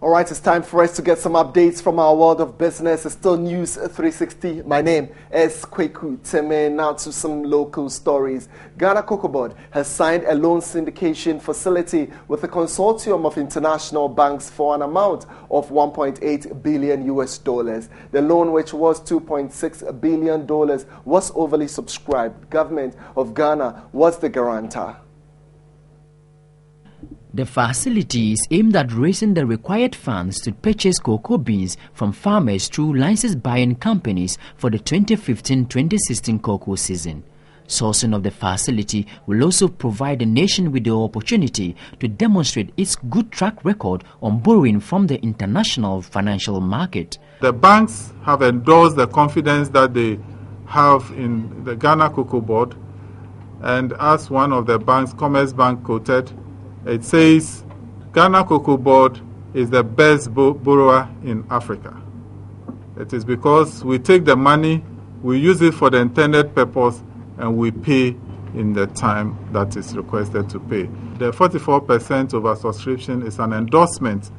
All right, it's time for us to get some updates from our world of business. It's still News 360. My name is Kweku Teme. Now to some local stories. Ghana Cocoa Board has signed a loan syndication facility with a consortium of international banks for an amount of $1.8 billion. The loan, which was $2.6 billion, was overly subscribed. The government of Ghana was the guarantor. The facility is aimed at raising the required funds to purchase cocoa beans from farmers through licensed buying companies for the 2015-2016 cocoa season. Sourcing of the facility will also provide the nation with the opportunity to demonstrate its good track record on borrowing from the international financial market. The banks have endorsed the confidence that they have in the Ghana Cocoa Board, and as one of the banks, Commerce Bank, quoted, it says, Ghana Cocoa Board is the best borrower in Africa. It is because we take the money, we use it for the intended purpose, and we pay in the time that is requested to pay. The 44% oversubscription is an endorsement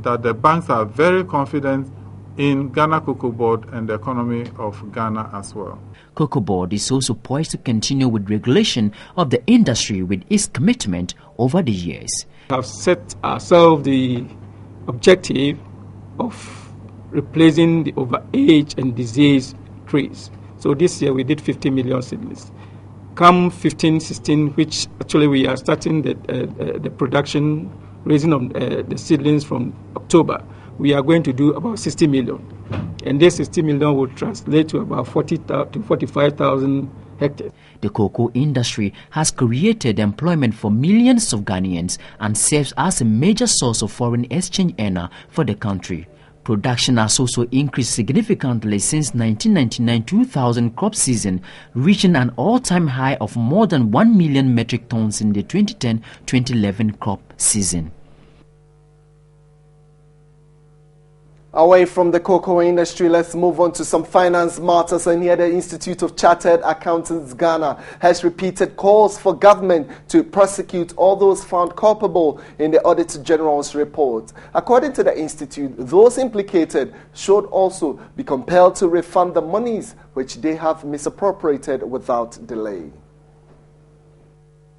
that the banks are very confident in Ghana Cocoa Board and the economy of Ghana as well. Cocoa Board is also poised to continue with regulation of the industry with its commitment over the years. We have set ourselves the objective of replacing the overage and disease trees. So this year we did 50 million seedlings. Come 15-16, which actually we are starting the production, raising of the seedlings from October, we are going to do about 60 million. And this 60 million will translate to about 40,000 to 45,000 hectares. The cocoa industry has created employment for millions of Ghanaians and serves as a major source of foreign exchange earner for the country. Production has also increased significantly since 1999-2000 crop season, reaching an all-time high of more than 1 million metric tons in the 2010-2011 crop season. Away from the cocoa industry, let's move on to some finance matters. And here the Institute of Chartered Accountants Ghana has repeated calls for government to prosecute all those found culpable in the Auditor General's report. According to the Institute, those implicated should also be compelled to refund the monies which they have misappropriated without delay.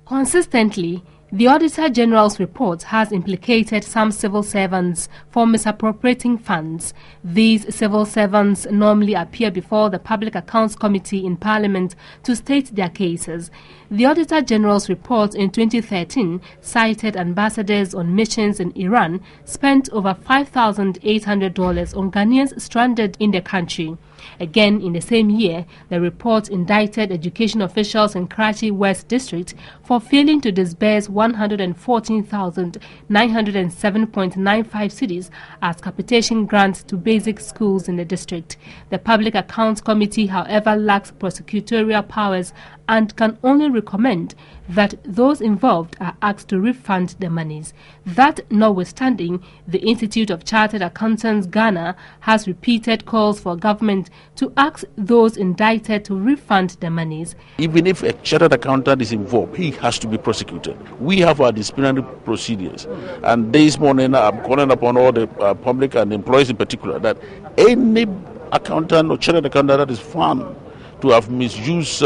Consistently, the Auditor General's report has implicated some civil servants for misappropriating funds. These civil servants normally appear before the Public Accounts Committee in Parliament to state their cases. The Auditor General's report in 2013 cited ambassadors on missions in Iran spent over $5,800 on Ghanaians stranded in the country. Again, in the same year, the report indicted education officials in Karachi West District for failing to disburse 114,907.95 cedis as capitation grants to basic schools in the district. The Public Accounts Committee, however, lacks prosecutorial powers and can only recommend that those involved are asked to refund the monies. That notwithstanding, the Institute of Chartered Accountants Ghana has repeated calls for government to ask those indicted to refund the monies. Even if a chartered accountant is involved, he has to be prosecuted. We have our disciplinary procedures, and this morning I'm calling upon all the public and employees in particular that any accountant or chartered accountant that is found to have misused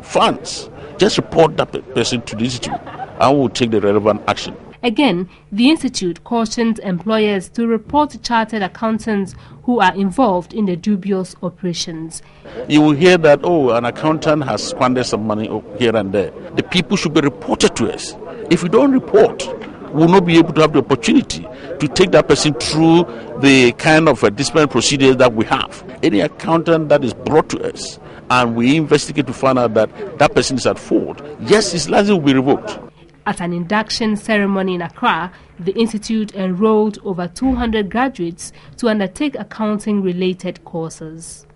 funds, just report that person to the Institute and we'll take the relevant action. Again, the Institute cautioned employers to report chartered accountants who are involved in the dubious operations. You will hear that, an accountant has squandered some money here and there. The people should be reported to us. If we don't report, we will not be able to have the opportunity to take that person through the kind of disciplinary procedures that we have. Any accountant that is brought to us and we investigate to find out that that person is at fault, yes, his license will be revoked. At an induction ceremony in Accra, the Institute enrolled over 200 graduates to undertake accounting-related courses.